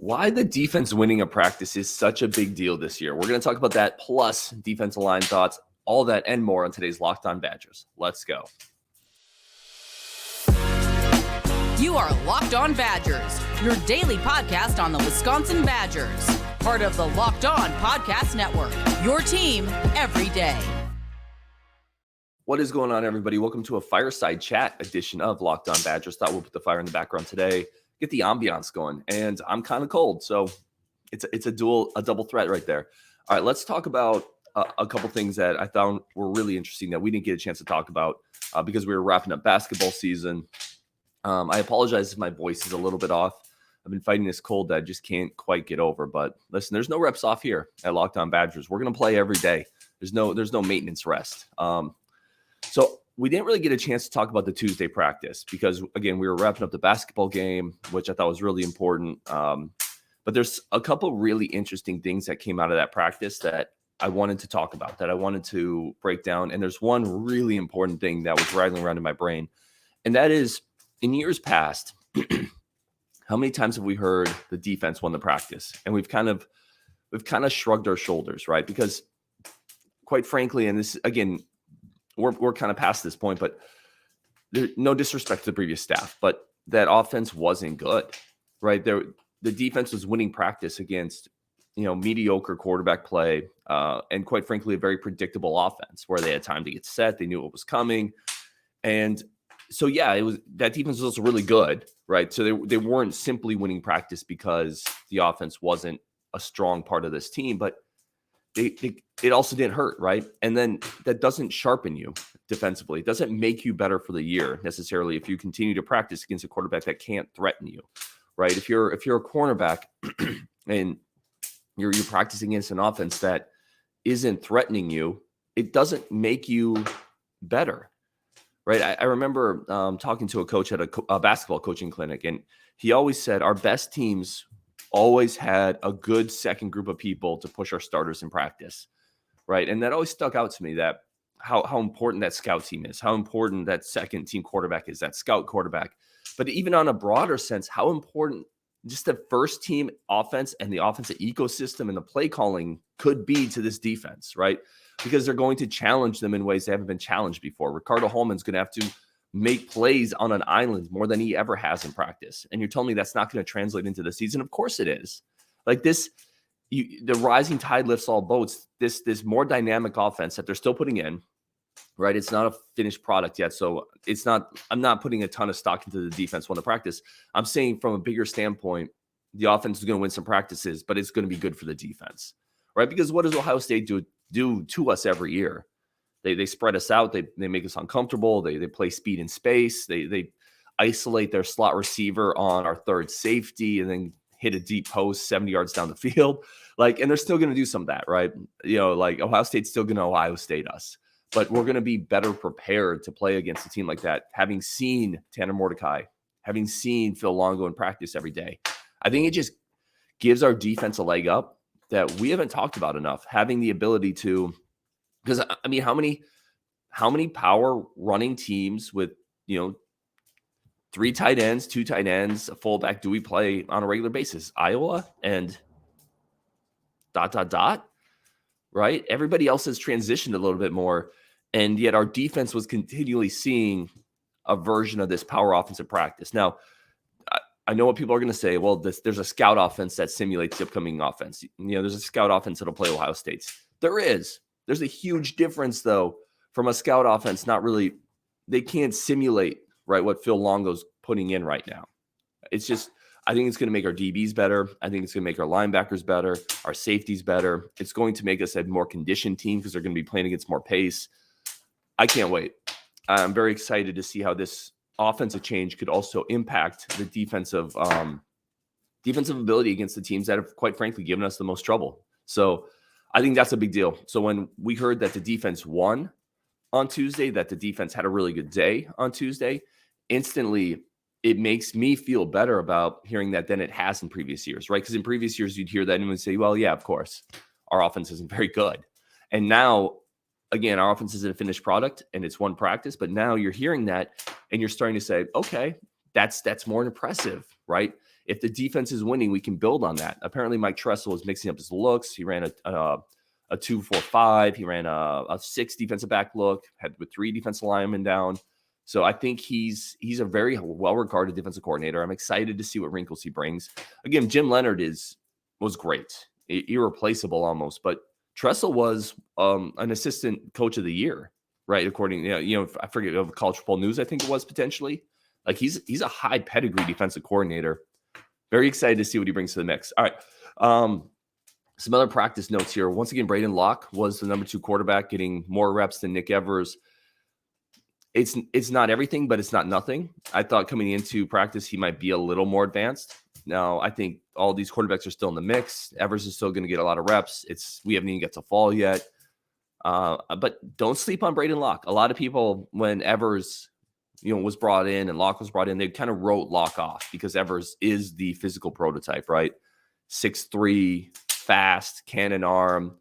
Why the defense winning a practice is such a big deal this year. We're going to talk about that, plus defensive line thoughts, all that and more on today's Locked On Badgers. Let's go. You are Locked On Badgers, your daily podcast on the Wisconsin Badgers. Part of the Locked On Podcast Network, your team every day. What is going on, everybody? Welcome to a fireside chat edition of Locked On Badgers. Thought we'll put the fire in the background today, get the ambiance going. And I'm kind of cold, so it's a double threat right there. All right, let's talk about a couple things that I found were really interesting that we didn't get a chance to talk about because we were wrapping up basketball season. I apologize if my voice is a little bit off. I've been fighting this cold that I just can't quite get over. But listen, there's no reps off here at Locked On Badgers. We're going to play every day. There's no maintenance rest. So we didn't really get a chance to talk about the Tuesday practice because, again, we were wrapping up the basketball game, which I thought was really important. But there's a couple really interesting things that came out of that practice that I wanted to talk about, that I wanted to break down. And there's one really important thing that was rattling around in my brain, and that is, in years past, how many times have we heard the defense won the practice? And we've kind of shrugged our shoulders, right? Because quite frankly, and this, again, we're kind of past this point, but no disrespect to the previous staff, but that offense wasn't good, right? The defense was winning practice against, mediocre quarterback play, and quite frankly, a very predictable offense where they had time to get set. They knew what was coming. And so, yeah, that defense was also really good, right? So they weren't simply winning practice because the offense wasn't a strong part of this team, but it also didn't hurt, right? And then that doesn't sharpen you defensively. It doesn't make you better for the year necessarily if you continue to practice against a quarterback that can't threaten you, right? If you're a cornerback and you're practicing against an offense that isn't threatening you, it doesn't make you better. Right. I remember talking to a coach at a basketball coaching clinic, and he always said our best teams always had a good second group of people to push our starters in practice. Right. And that always stuck out to me, that how important that scout team is, how important that second team quarterback is, that scout quarterback. But even on a broader sense, how important just the first team offense and the offensive ecosystem and the play calling could be to this defense. Right. Because they're going to challenge them in ways they haven't been challenged before. Ricardo Holman's going to have to make plays on an island more than he ever has in practice. And you're telling me that's not going to translate into the season? Of course it is. Like this, the rising tide lifts all boats. This more dynamic offense that they're still putting in, right? It's not a finished product yet. So I'm not putting a ton of stock into the defense when the practice. I'm saying from a bigger standpoint, the offense is going to win some practices, but it's going to be good for the defense, right? Because what does Ohio State do to us every year? They spread us out. They make us uncomfortable. They play speed and space. They isolate their slot receiver on our third safety and then hit a deep post 70 yards down the field. And they're still going to do some of that, right? Ohio State's still going to Ohio State us, but we're going to be better prepared to play against a team like that. Having seen Tanner Mordecai, having seen Phil Longo in practice every day, I think it just gives our defense a leg up that we haven't talked about enough, having the ability to, because I mean, how many power running teams with, 3 tight ends, 2 tight ends, a fullback do we play on a regular basis? Iowa and ... right? Everybody else has transitioned a little bit more. And yet our defense was continually seeing a version of this power offensive practice. Now, I know what people are going to say. Well, there's a scout offense that simulates the upcoming offense. There's a scout offense that'll play Ohio State's. There is. There's a huge difference, though, from a scout offense. Not really. They can't simulate, right, what Phil Longo's putting in right now. It's just, I think it's going to make our DBs better. I think it's going to make our linebackers better, our safeties better. It's going to make us a more conditioned team because they're going to be playing against more pace. I can't wait. I'm very excited to see how this offensive change could also impact the defensive ability against the teams that have, quite frankly, given us the most trouble. So I think that's a big deal. So when we heard that the defense won on Tuesday, that the defense had a really good day on Tuesday, instantly it makes me feel better about hearing that than it has in previous years, right? Because in previous years, you'd hear that and would say, well, yeah, of course, our offense isn't very good. And now, again, our offense isn't a finished product and it's one practice, but now you're hearing that and you're starting to say, okay, that's more impressive, right? if the defense is winning, we can build on that. Apparently, Mike Tressel was mixing up his looks. He ran a 2-4-5. He ran a 6 defensive back look, had with 3 defensive linemen down. So I think he's a very well-regarded defensive coordinator. I'm excited to see what wrinkles he brings. Again, Jim Leonard was great, irreplaceable almost. But Tressel was an assistant coach of the year, right? According, I forget, of College Football News, I think it was potentially. Like he's a high pedigree defensive coordinator. Very excited to see what he brings to the mix. All right. Some other practice notes here. Once again, Braden Locke was the number 2 quarterback, getting more reps than Nick Evers. It's not everything, but it's not nothing. I thought coming into practice, he might be a little more advanced. Now, I think all these quarterbacks are still in the mix. Evers is still going to get a lot of reps. We haven't even got to fall yet. But don't sleep on Braden Locke. A lot of people, when Evers was brought in and Locke was brought in, they kind of wrote Locke off because Evers is the physical prototype, right? 6'3", fast, cannon arm,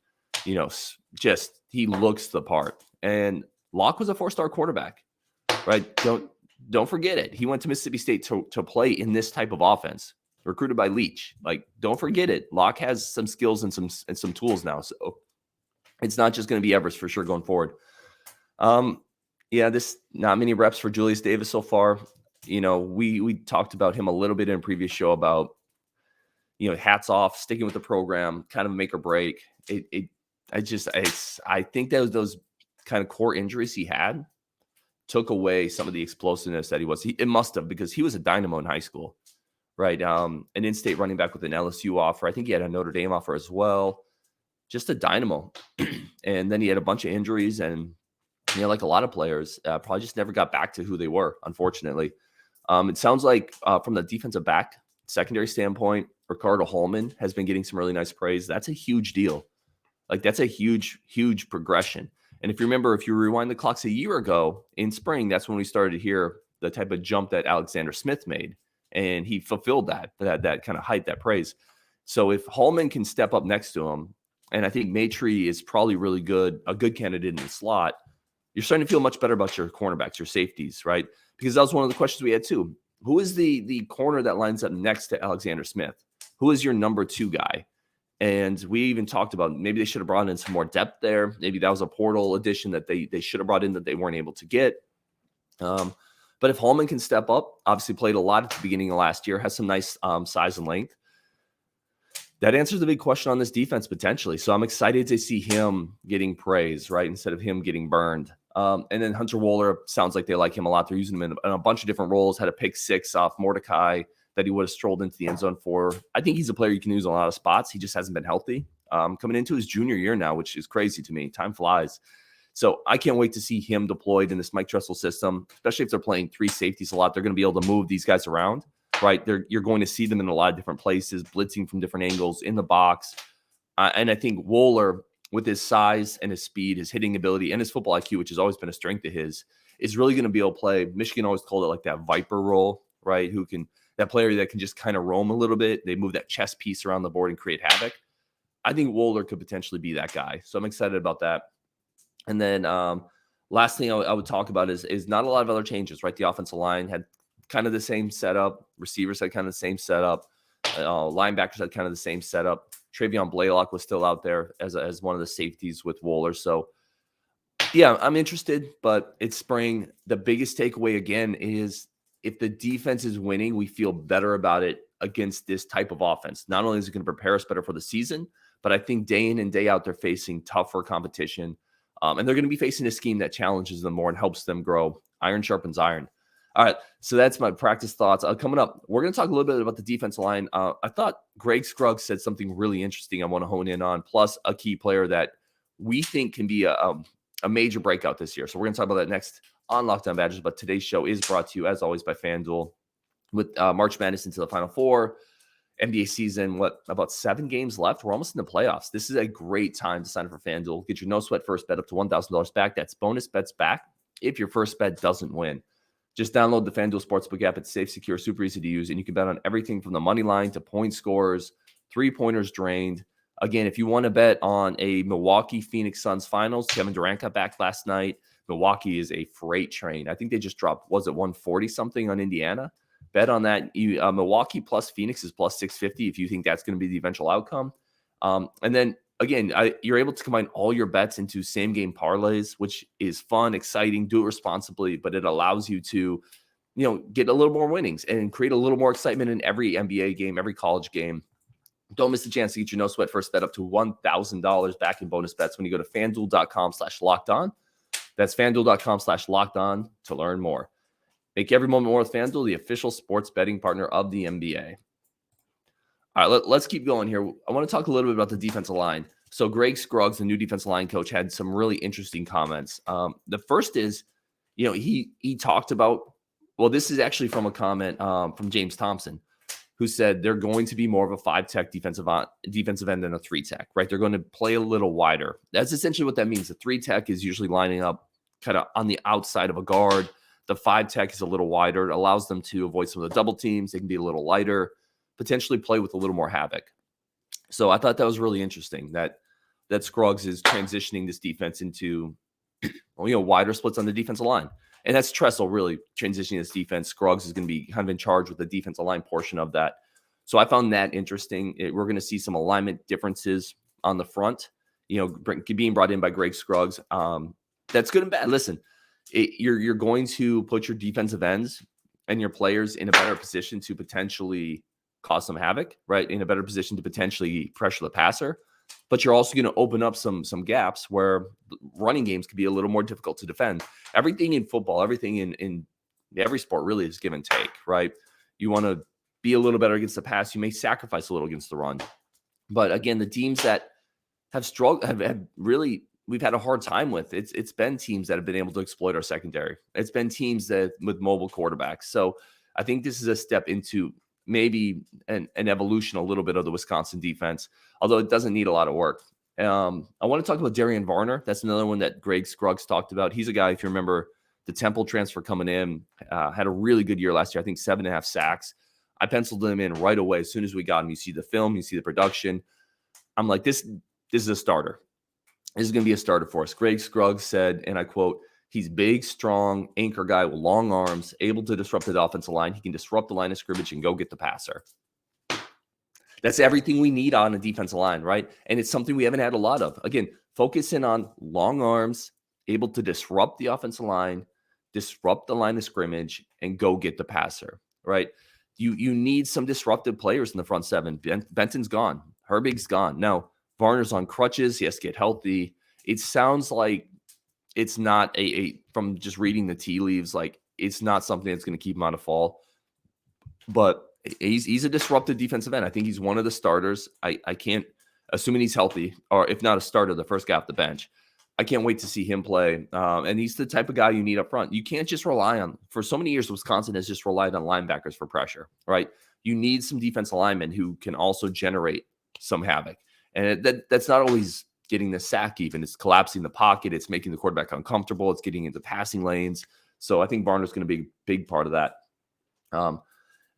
just he looks the part. And Locke was a 4-star quarterback, right? Don't forget it. He went to Mississippi State to play in this type of offense, recruited by Leach. Like, don't forget it. Locke has some skills and some tools now. So it's not just going to be Evers for sure going forward. This not many reps for Julius Davis so far. We talked about him a little bit in a previous show about, hats off, sticking with the program, kind of make or break. I think that those kind of core injuries he had took away some of the explosiveness that he was. It must have, because he was a dynamo in high school, right? An in-state running back with an LSU offer. I think he had a Notre Dame offer as well. Just a dynamo. And then he had a bunch of injuries and, like a lot of players, probably just never got back to who they were, unfortunately. It sounds like from the defensive back secondary standpoint, Ricardo Holman has been getting some really nice praise. That's a huge deal. Like, that's a huge, huge progression. And if you remember, if you rewind the clocks a year ago in spring, that's when we started to hear the type of jump that Alexander Smith made. And he fulfilled that kind of hype, that praise. So if Holman can step up next to him, and I think Maitrey is probably really good, a good candidate in the slot, you're starting to feel much better about your cornerbacks, your safeties, right? Because that was one of the questions we had too. Who is the corner that lines up next to Alexander Smith? Who is your number 2 guy? And we even talked about maybe they should have brought in some more depth there. Maybe that was a portal addition that they should have brought in that they weren't able to get. But if Holman can step up, obviously played a lot at the beginning of last year, has some nice size and length, that answers the big question on this defense potentially. So I'm excited to see him getting praise, right, instead of him getting burned. And then Hunter Wohler, sounds like they like him a lot. They're using him in a bunch of different roles. Had a pick 6 off Mordecai that he would have strolled into the end zone for. I think he's a player you can use in a lot of spots. He just hasn't been healthy. Coming into his junior year now, which is crazy to me. Time flies. So I can't wait to see him deployed in this Mike Tressel system, especially if they're playing 3 safeties a lot. They're going to be able to move these guys around, right? You're going to see them in a lot of different places, blitzing from different angles in the box. And I think Wohler, with his size and his speed, his hitting ability, and his football IQ, which has always been a strength of his, is really going to be able to play. Michigan always called it like that Viper role, right? That player that can just kind of roam a little bit. They move that chess piece around the board and create havoc. I think Wohler could potentially be that guy. So I'm excited about that. And then last thing I would talk about is not a lot of other changes, right? The offensive line had kind of the same setup. Receivers had kind of the same setup. Linebackers had kind of the same setup. Travion Blaylock was still out there as one of the safeties with Wohler. So, yeah, I'm interested, but it's spring. The biggest takeaway, again, is if the defense is winning, we feel better about it against this type of offense. Not only is it going to prepare us better for the season, but I think day in and day out, they're facing tougher competition. And they're going to be facing a scheme that challenges them more and helps them grow. Iron sharpens iron. All right, so that's my practice thoughts. Coming up, we're going to talk a little bit about the defensive line. I thought Greg Scruggs said something really interesting I want to hone in on, plus a key player that we think can be a major breakout this year. So we're going to talk about that next on Locked On Badgers, but today's show is brought to you, as always, by FanDuel. With March Madness into the Final Four, NBA season, about 7 games left? We're almost in the playoffs. This is a great time to sign up for FanDuel. Get your no-sweat first bet up to $1,000 back. That's bonus bets back if your first bet doesn't win. Just download the FanDuel Sportsbook app. It's safe, secure, super easy to use, and you can bet on everything from the money line to point scores, three-pointers drained. Again, if you want to bet on a Milwaukee-Phoenix Suns finals, Kevin Durant got back last night. Milwaukee is a freight train. I think they just dropped, was it 140-something on Indiana? bet on that. Milwaukee plus Phoenix is plus 650 if you think that's going to be the eventual outcome. And then again, you're able to combine all your bets into same game parlays, which is fun, exciting, do it responsibly, but it allows you to, get a little more winnings and create a little more excitement in every NBA game, every college game. Don't miss the chance to get your no sweat first bet up to $1,000 back in bonus bets when you go to FanDuel.com/lockedon. That's FanDuel.com/lockedon to learn more. Make every moment more with FanDuel, the official sports betting partner of the NBA. All right, let's keep going here. I want to talk a little bit about the defensive line. So Greg Scruggs, the new defensive line coach, had some really interesting comments. The first is, he talked about, well, this is actually from a comment from James Thompson, who said they're going to be more of a 5-tech defensive end than a 3-tech, right? They're going to play a little wider. That's essentially what that means. The 3-tech is usually lining up kind of on the outside of a guard. The 5-tech is a little wider. It allows them to avoid some of the double teams. They can be a little lighter, potentially play with a little more havoc. So I thought that was really interesting that Scruggs is transitioning this defense into wider splits on the defensive line. And that's Tressel really transitioning this defense. Scruggs is going to be kind of in charge with the defensive line portion of that. So I found that interesting. We're going to see some alignment differences on the front, being brought in by Greg Scruggs. That's good and bad. Listen, you're going to put your defensive ends and your players in a better position to potentially cause some havoc, right? In a better position to potentially pressure the passer. But you're also going to open up some gaps where running games can be a little more difficult to defend. Everything in football, everything in every sport really is give and take, right? You want to be a little better against the pass. You may sacrifice a little against the run. But again, the teams that have struggled, have really, we've had a hard time with. It's been teams that have been able to exploit our secondary. It's been teams that with mobile quarterbacks. So I think this is a step into maybe an evolution a little bit of the Wisconsin defense, although it doesn't need a lot of work. I want to talk about Darien Varner. That's another one that Greg Scruggs talked about. He's a guy, if you remember, the Temple transfer coming in, had a really good year last year. I think 7.5 sacks. I penciled him in right away. As soon as we got him, you see the film, you see the production. I'm like, this is a starter. This is going to be a starter for us. Greg Scruggs said, and I quote, "He's big, strong, anchor guy with long arms, able to disrupt the offensive line. He can disrupt the line of scrimmage and go get the passer." That's everything we need on a defensive line, right? And it's something we haven't had a lot of. Again, focusing on long arms, able to disrupt the offensive line, disrupt the line of scrimmage, and go get the passer, right? You need some disruptive players in the front seven. Benton's gone. Herbig's gone. Now, Varner's on crutches. He has to get healthy. It sounds like it's not from just reading the tea leaves, like it's not something that's going to keep him out of fall. But he's a disruptive defensive end. I think he's one of the starters. I can't, assuming he's healthy, or if not a starter, the first guy off the bench. I can't wait to see him play. And he's the type of guy you need up front. You can't just rely on, for so many years, Wisconsin has just relied on linebackers for pressure, right? You need some defensive linemen who can also generate some havoc. And that's not always getting the sack even. It's collapsing the pocket. It's making the quarterback uncomfortable. It's getting into passing lanes. So I think Varner's going to be a big part of that.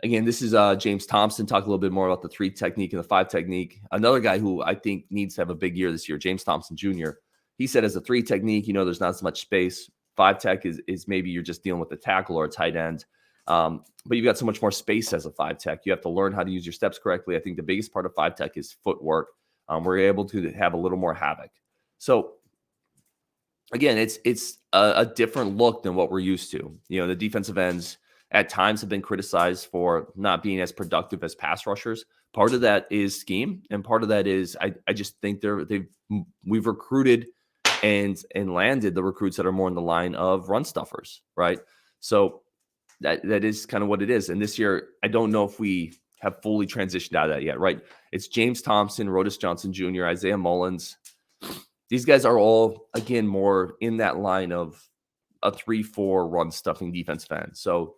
Again, this is James Thompson. Talk a little bit more about the 3 technique and the 5 technique. Another guy who I think needs to have a big year this year, James Thompson Jr. He said as a 3 technique, there's not as much space. 5 tech is maybe you're just dealing with a tackle or a tight end. But you've got so much more space as a 5 tech. You have to learn how to use your steps correctly. I think the biggest part of 5 tech is footwork. We're able to have a little more havoc. So again, it's a different look than what we're used to. The defensive ends at times have been criticized for not being as productive as pass rushers. Part of that is scheme, and part of that is I just think we've recruited and landed the recruits that are more in the line of run stuffers, right? So that is kind of what it is. And this year, I don't know if we have fully transitioned out of that yet, right? It's James Thompson, Rodis Johnson Jr., Isaiah Mullins. These guys are all, again, more in that line of a 3-4 run stuffing defensive end. So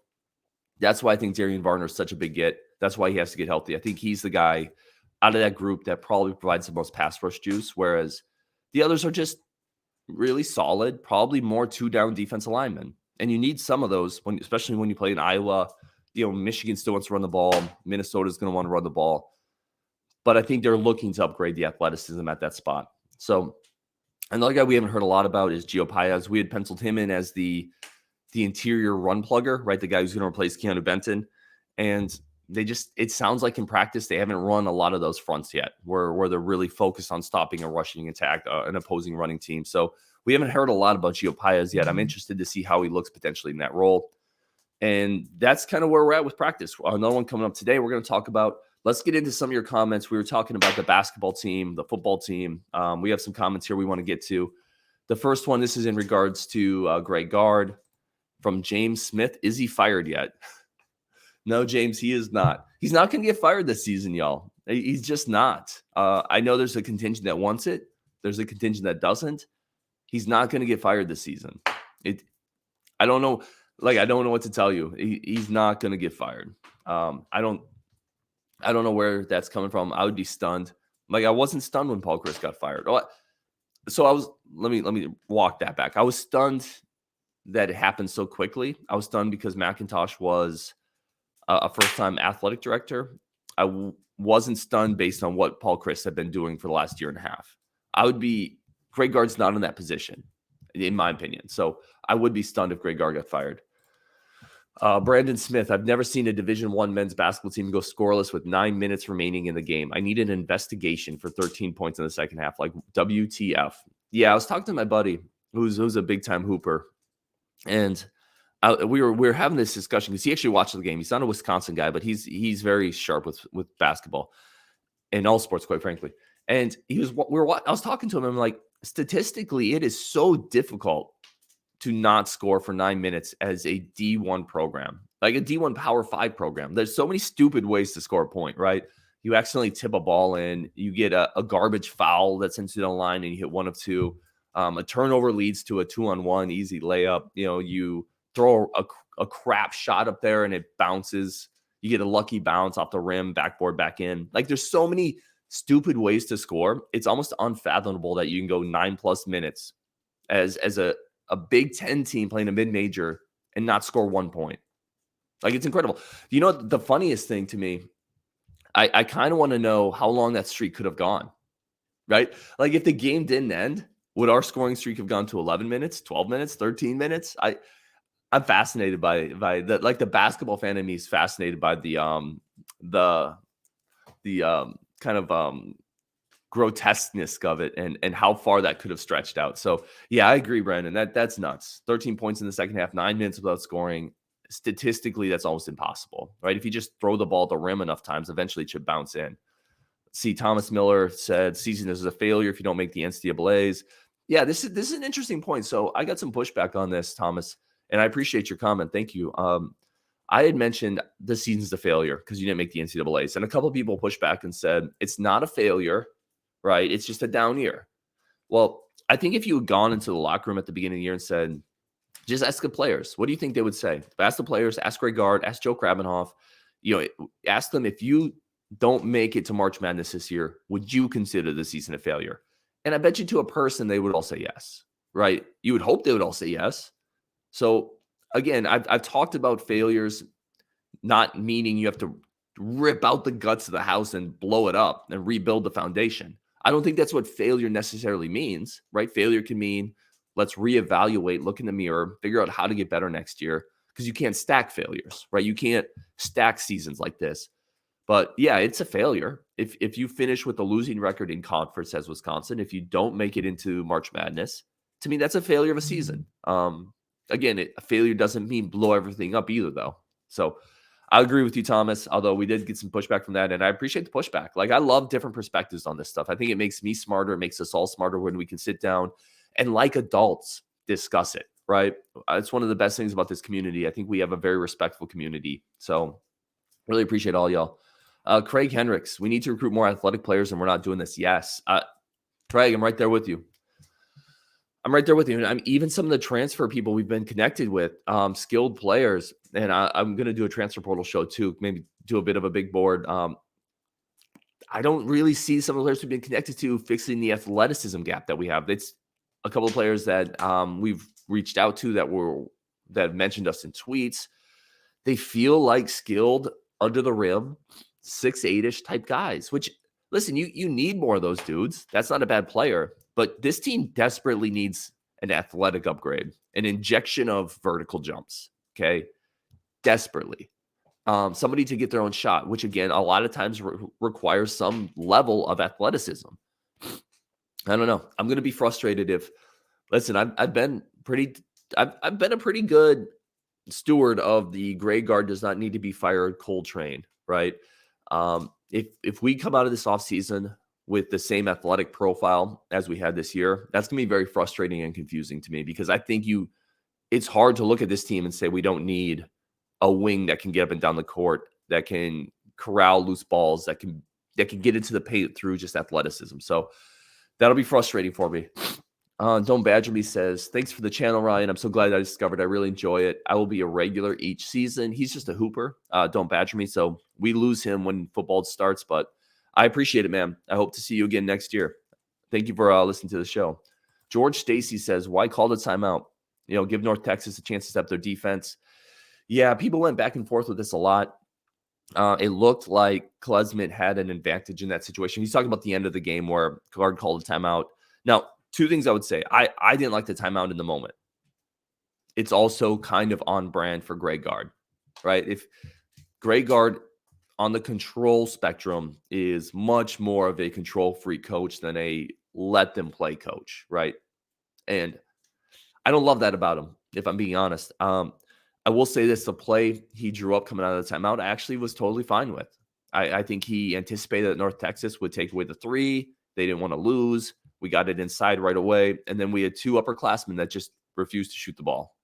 that's why I think Darien Varner is such a big get. That's why he has to get healthy. I think he's the guy out of that group that probably provides the most pass rush juice, whereas the others are just really solid, probably more 2-down defensive linemen. And you need some of those, especially when you play in Iowa. Michigan still wants to run the ball. Minnesota's going to want to run the ball. But I think they're looking to upgrade the athleticism at that spot. So another guy we haven't heard a lot about is Gio Paez. We had penciled him in as the interior run plugger, right? The guy who's going to replace Keanu Benton. And it sounds like in practice, they haven't run a lot of those fronts yet where they're really focused on stopping a rushing attack, an opposing running team. So we haven't heard a lot about Gio Paez yet. I'm interested to see how he looks potentially in that role. And that's kind of where we're at with practice. Another one coming up today, we're going to talk about, let's get into some of your comments. We were talking about the basketball team, the football team. We have some comments here we want to get to. The first one, this is in regards to Greg Gard from James Smith. Is he fired yet? No, James, he is not. He's not going to get fired this season, y'all. He's just not. I know there's a contingent that wants it. There's a contingent that doesn't. He's not going to get fired this season. I don't know. I don't know what to tell you. He's not going to get fired. I don't know where that's coming from. I would be stunned. I wasn't stunned when Paul Chryst got fired. So let me walk that back. I was stunned that it happened so quickly. I was stunned because McIntosh was a first-time athletic director. I wasn't stunned based on what Paul Chryst had been doing for the last year and a half. Greg Gard's not in that position, in my opinion. So I would be stunned if Greg Gard got fired. Brandon Smith, I've never seen a Division I men's basketball team go scoreless with 9 minutes remaining in the game. I need an investigation for 13 points in the second half, like WTF. Yeah, I was talking to my buddy who's a big-time hooper, and we were having this discussion because he actually watched the game. He's not a Wisconsin guy, but he's very sharp with basketball and all sports, quite frankly. And I was talking to him, and I'm like, statistically, it is so difficult to not score for 9 minutes as a D1 program, like a D1 Power 5 program. There's so many stupid ways to score a point, right? You accidentally tip a ball in, you get a garbage foul that's into the line, and you hit one of two. A turnover leads to a 2-on-1 easy layup. You throw a crap shot up there and it bounces. You get a lucky bounce off the rim, backboard back in. There's so many stupid ways to score. It's almost unfathomable that you can go 9+ minutes as a Big Ten team playing a mid-major and not score 1 point. It's incredible. You know, the funniest thing to me, I kind of want to know how long that streak could have gone, right? If the game didn't end, would our scoring streak have gone to 11 minutes, 12 minutes, 13 minutes? I'm fascinated by the the basketball fan in me is fascinated by the kind of grotesqueness of it and how far that could have stretched out. So yeah, I agree, Brandon. That's nuts. 13 points in the second half, 9 minutes without scoring. Statistically, that's almost impossible, right? If you just throw the ball at the rim enough times, eventually it should bounce in. See, Thomas Miller said season is a failure if you don't make the NCAAs. Yeah, this is an interesting point. So I got some pushback on this, Thomas, and I appreciate your comment. Thank you. I had mentioned the season's a failure because you didn't make the NCAAs, and a couple of people pushed back and said it's not a failure, right? It's just a down year. Well, I think if you had gone into the locker room at the beginning of the year and said, just ask the players, what do you think they would say? Ask the players, ask Greg Gard, ask Joe Krabenhoff, ask them, if you don't make it to March Madness this year, would you consider the season a failure? And I bet you to a person, they would all say yes, right? You would hope they would all say yes. So again, I've talked about failures not meaning you have to rip out the guts of the house and blow it up and rebuild the foundation. I don't think that's what failure necessarily means, right? Failure can mean let's reevaluate, look in the mirror, figure out how to get better next year, because you can't stack failures, right? You can't stack seasons like this. But yeah, it's a failure. If you finish with a losing record in conference as Wisconsin, if you don't make it into March Madness, to me, that's a failure of a season. Again, a failure doesn't mean blow everything up either, though. So I agree with you, Thomas, although we did get some pushback from that, and I appreciate the pushback. I love different perspectives on this stuff. I think it makes me smarter. It makes us all smarter when we can sit down and, like adults, discuss it, right? It's one of the best things about this community. I think we have a very respectful community. So really appreciate all y'all. Craig Hendricks, we need to recruit more athletic players, and we're not doing this. Yes. Craig, I'm right there with you. And even some of the transfer people we've been connected with, skilled players, and I'm going to do a transfer portal show too, maybe do a bit of a big board. I don't really see some of the players we've been connected to fixing the athleticism gap that we have. It's a couple of players that we've reached out to that mentioned us in tweets. They feel like skilled, under the rim, 6'8" type guys, which, listen, you need more of those dudes. That's not a bad player. But this team desperately needs an athletic upgrade, an injection of vertical jumps, okay? Desperately. somebody to get their own shot, which again, a lot of times requires some level of athleticism. I don't know. I'm going to be frustrated if, listen, I've been a pretty good steward of the gray guard does not need to be fired cold train, right? If we come out of this offseason with the same athletic profile as we had this year, that's going to be very frustrating and confusing to me, because I think it's hard to look at this team and say we don't need a wing that can get up and down the court, that can corral loose balls, that can get into the paint through just athleticism. So that'll be frustrating for me. Don't Badger Me says, thanks for the channel, Ryan. I'm so glad I discovered. I really enjoy it. I will be a regular each season. He's just a hooper. Don't Badger Me. So we lose him when football starts, but I appreciate it, man. I hope to see you again next year. Thank you for listening to the show. George Stacy says, why call the timeout? Give North Texas a chance to step their defense. Yeah, people went back and forth with this a lot. It looked like Klesmit had an advantage in that situation. He's talking about the end of the game where guard called a timeout. Now, two things I would say. I didn't like the timeout in the moment. It's also kind of on brand for gray guard, right? If gray guard on the control spectrum is much more of a control freak coach than a let them play coach, right? And I don't love that about him, if I'm being honest. I will say this, the play he drew up coming out of the timeout, I actually was totally fine with. I think he anticipated that North Texas would take away the three. They didn't want to lose. We got it inside right away. And then we had two upperclassmen that just refused to shoot the ball.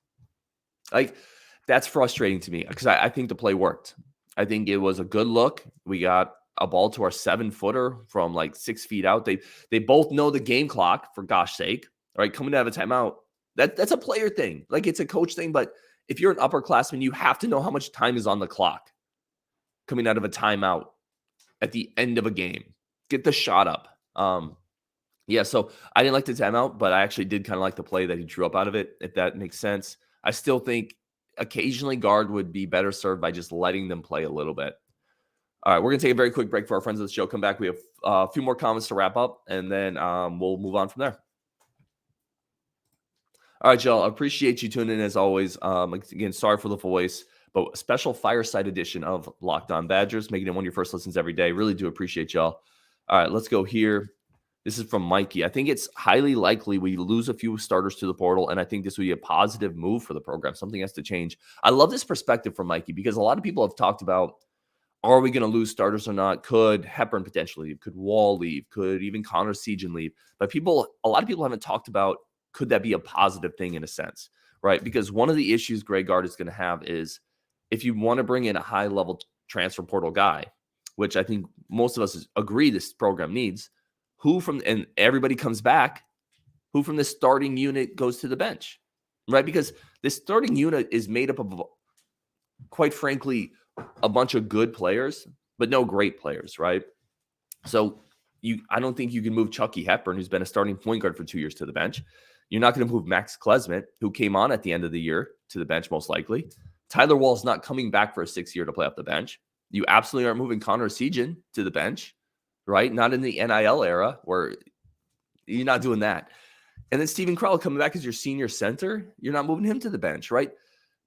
Like, that's frustrating to me, because I think the play worked. I think it was a good look. We got a ball to our 7-footer from like 6 feet out. They both know the game clock, for gosh sake. All right, coming out of a timeout, that's a player thing. Like, it's a coach thing, but if you're an upperclassman, you have to know how much time is on the clock coming out of a timeout at the end of a game. Get the shot up. Yeah, so I didn't like the timeout, but I actually did kind of like the play that he drew up out of it, if that makes sense. I still think occasionally guard would be better served by just letting them play a little bit. All right, we're going to take a very quick break for our friends of the show. Come back. We have a few more comments to wrap up, and then we'll move on from there. All right, Joe, I appreciate you tuning in as always. Again, sorry for the voice, but a special fireside edition of Locked On Badgers, making it one of your first listens every day. Really do appreciate y'all. All right, let's go here. This is from Mikey. I think it's highly likely we lose a few starters to the portal, and I think this would be a positive move for the program. Something has to change. I love this perspective from Mikey, because a lot of people have talked about, are we going to lose starters or not? Could Hepburn potentially leave? Could Wall leave? Could even Connor Segan leave? But a lot of people haven't talked about, could that be a positive thing in a sense, right? Because one of the issues gray guard is going to have is, if you want to bring in a high-level transfer portal guy, which I think most of us agree this program needs, and everybody comes back, who from this starting unit goes to the bench, right? Because this starting unit is made up of, quite frankly, a bunch of good players, but no great players, right? So I don't think you can move Chucky Hepburn, who's been a starting point guard for 2 years, to the bench. You're not going to move Max Klesmit, who came on at the end of the year, to the bench most likely. Tyler Wall's not coming back for a 6th year to play off the bench. You absolutely aren't moving Connor Segan to the bench, right? Not in the NIL era, where you're not doing that. And then Steven Crowell coming back as your senior center, you're not moving him to the bench, right?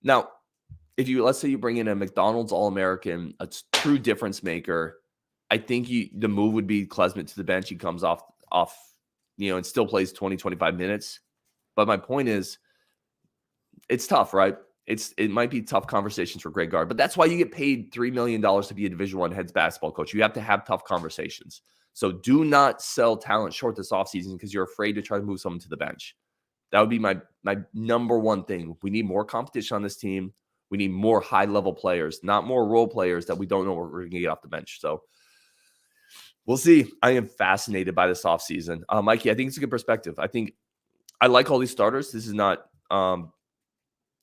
Now, let's say you bring in a McDonald's All-American, a true difference maker, I think the move would be Klesmit to the bench. He comes off, and still plays 20, 25 minutes. But my point is, it's tough, right? It might be tough conversations for Greg Gard, but that's why you get paid $3 million to be a Division I head basketball coach. You have to have tough conversations. So do not sell talent short this offseason because you're afraid to try to move someone to the bench. That would be my number one thing. We need more competition on this team. We need more high-level players, not more role players that we don't know what we're going to get off the bench. So we'll see. I am fascinated by this offseason. Mikey, I think it's a good perspective. I like all these starters. This is not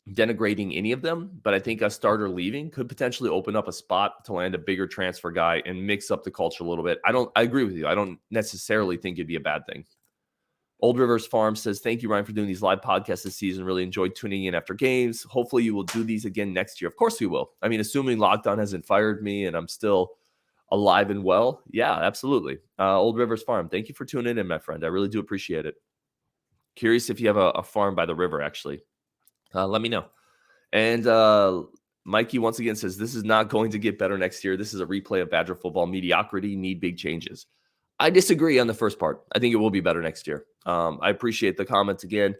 denigrating any of them, but I think a starter leaving could potentially open up a spot to land a bigger transfer guy and mix up the culture a little bit. I agree with you. I don't necessarily think it'd be a bad thing. Old Rivers Farm says, thank you, Ryan, for doing these live podcasts this season. Really enjoyed tuning in after games. Hopefully you will do these again next year. Of course we will. I mean, assuming Locked On hasn't fired me and I'm still alive and well. Yeah, absolutely. Old Rivers Farm, thank you for tuning in, my friend. I really do appreciate it. Curious if you have a farm by the river, actually. Let me know. And Mikey once again says, this is not going to get better next year. This is a replay of Badger football mediocrity, need big changes. I disagree on the first part. I think it will be better next year. I appreciate the comments again.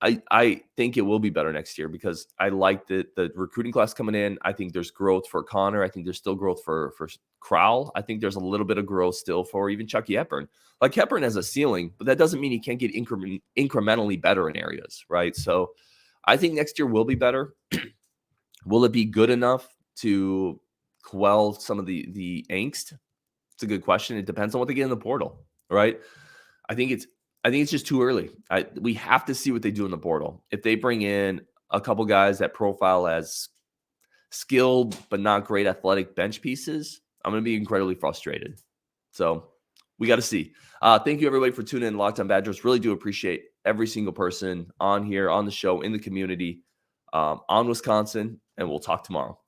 I think it will be better next year because I like the recruiting class coming in. I think there's growth for Connor. I think there's still growth for Crowell. I think there's a little bit of growth still for even Chucky Hepburn. Like Hepburn has a ceiling, but that doesn't mean he can't get incrementally better in areas, right? So I think next year will be better. Will it be good enough to quell some of the angst? It's a good question. It depends on what they get in the portal, right? I think it's just too early. We have to see what they do in the portal. If they bring in a couple guys that profile as skilled but not great athletic bench pieces, I'm going to be incredibly frustrated. So we got to see. Thank you, everybody, for tuning in to Locked On Badgers. Really do appreciate every single person on here, on the show, in the community, on Wisconsin, and we'll talk tomorrow.